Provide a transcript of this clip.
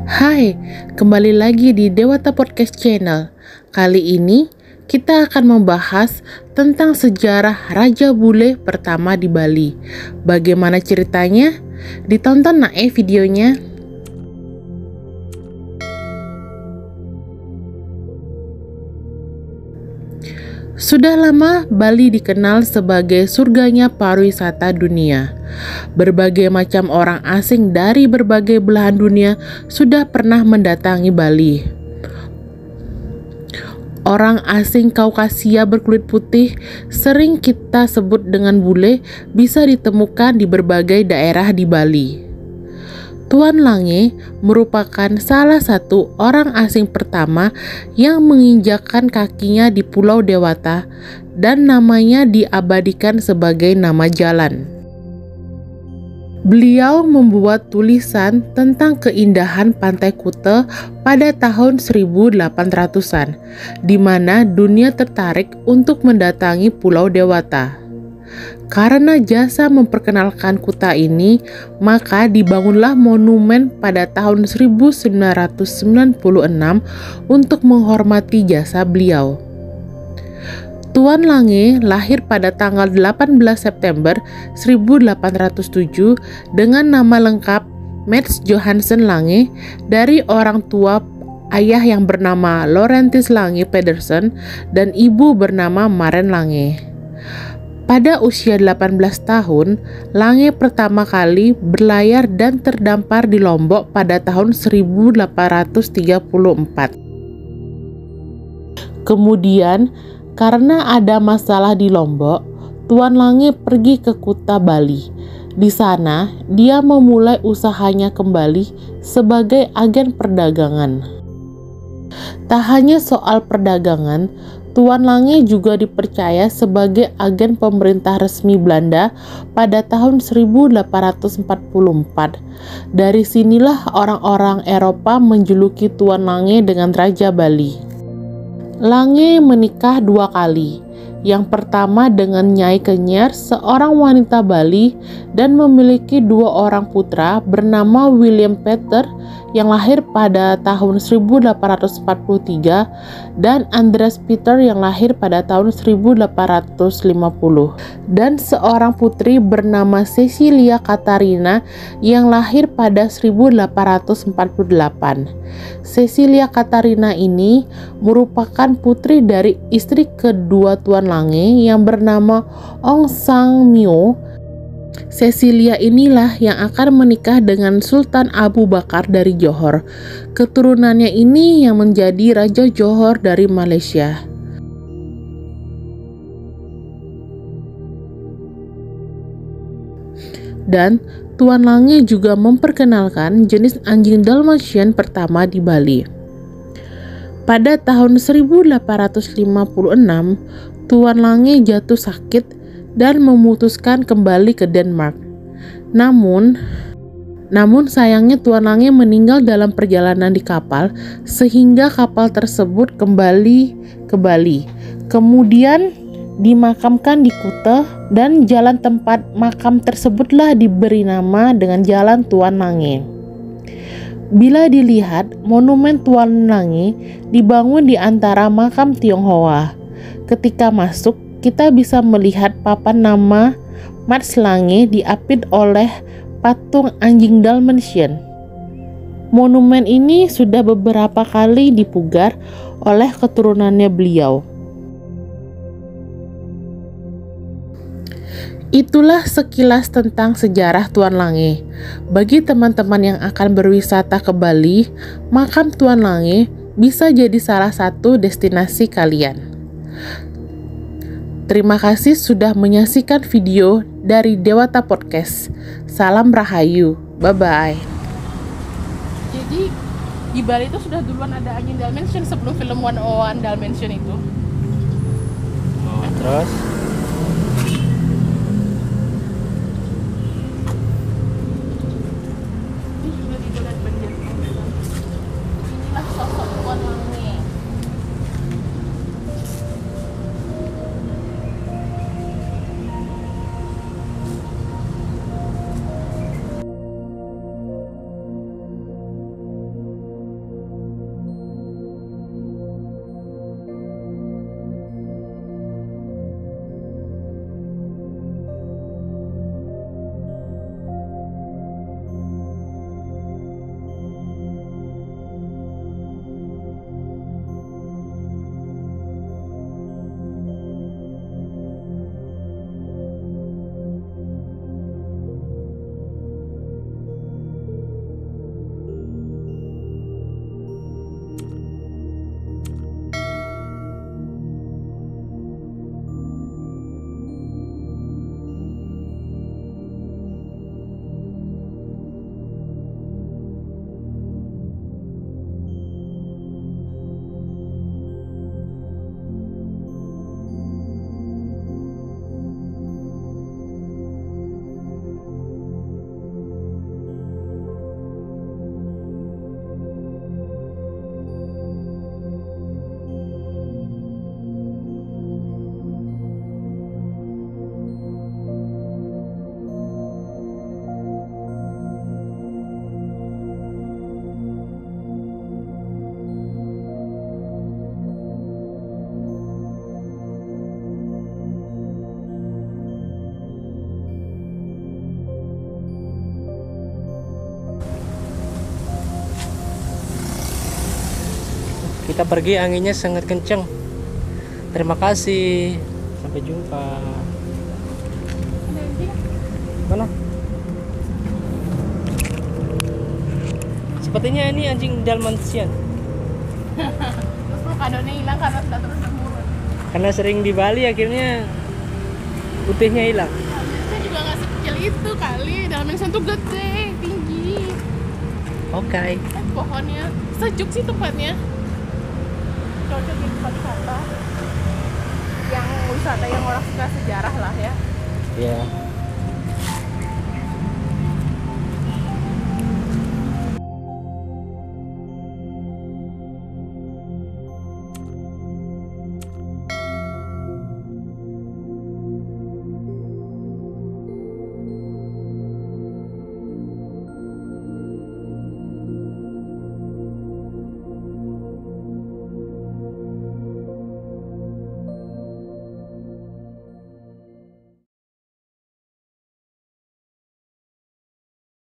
Hai, kembali lagi di Dewata Podcast Channel. Kali ini kita akan membahas tentang sejarah Raja Bule pertama di Bali. Bagaimana ceritanya? Ditonton videonya. Sudah lama Bali dikenal sebagai surganya pariwisata dunia. Berbagai macam orang asing dari berbagai belahan dunia sudah pernah mendatangi Bali. Orang asing Kaukasia berkulit putih, sering kita sebut dengan bule, bisa ditemukan di berbagai daerah di Bali. Tuan Lange merupakan salah satu orang asing pertama yang menginjakkan kakinya di Pulau Dewata dan namanya diabadikan sebagai nama jalan. Beliau membuat tulisan tentang keindahan Pantai Kute pada tahun 1800-an, di mana dunia tertarik untuk mendatangi Pulau Dewata. Karena jasa memperkenalkan Kuta ini, maka dibangunlah monumen pada tahun 1996 untuk menghormati jasa beliau. Tuan Lange lahir pada tanggal 18 September 1807 dengan nama lengkap Mats Johansen Lange dari orang tua ayah yang bernama Laurentis Lange Pedersen dan ibu bernama Maren Lange. Pada usia 18 tahun, Lange pertama kali berlayar dan terdampar di Lombok pada tahun 1834. Kemudian, karena ada masalah di Lombok, Tuan Lange pergi ke Kuta, Bali. Di sana, dia memulai usahanya kembali sebagai agen perdagangan. Tak hanya soal perdagangan, Tuan Lange juga dipercaya sebagai agen pemerintah resmi Belanda pada tahun 1844. Dari sinilah orang-orang Eropa menjuluki Tuan Lange dengan Raja Bali. Lange menikah 2 kali. Yang pertama dengan Nyai Kenyer, seorang wanita Bali, dan memiliki 2 orang putra bernama William Peter yang lahir pada tahun 1843 dan Andreas Peter yang lahir pada tahun 1850, dan seorang putri bernama Cecilia Katarina yang lahir pada 1848. Cecilia Katarina ini merupakan putri dari istri kedua Tuan Lange yang bernama Ong Sang Myo. Cecilia inilah yang akan menikah dengan Sultan Abu Bakar dari Johor. Keturunannya ini yang menjadi Raja Johor dari Malaysia. Dan Tuan Lange juga memperkenalkan jenis anjing Dalmatian pertama di Bali. Pada tahun 1856, Tuan Lange jatuh sakit dan memutuskan kembali ke Denmark. Namun sayangnya Tuan Lange meninggal dalam perjalanan di kapal sehingga kapal tersebut kembali ke Bali. Kemudian dimakamkan di Kuta dan jalan tempat makam tersebutlah diberi nama dengan Jalan Tuan Lange. Bila dilihat, monumen Tuan Lange dibangun di antara makam Tionghoa. Ketika masuk, kita bisa melihat papan nama Mats Lange diapit oleh patung anjing Dalmatian. Monumen ini sudah beberapa kali dipugar oleh keturunannya beliau. Itulah sekilas tentang sejarah Tuan Lange. Bagi teman-teman yang akan berwisata ke Bali, makam Tuan Lange bisa jadi salah satu destinasi kalian. Terima kasih sudah menyaksikan video dari Dewata Podcast. Salam Rahayu. Bye-bye. Jadi di Bali itu sudah duluan ada anjing Dalmatian sebelum film 101 Dalmatian itu. Oh, terus? Inilah sosok Tuan Lange. Kita pergi anginnya sangat kencang. Terima kasih. Sampai jumpa. Mana? Sepertinya ini anjing Dalmatian. Terus kadonya hilang karena sudah terus turun. Karena sering di Bali akhirnya putihnya hilang. Saya juga nggak sekecil itu kali. Dalmatian tuh gede, tinggi. Oke. Pohonnya sejuk sih tempatnya. Cocok di tempat wisata. Yang wisata yang orang suka sejarah lah ya. Ya.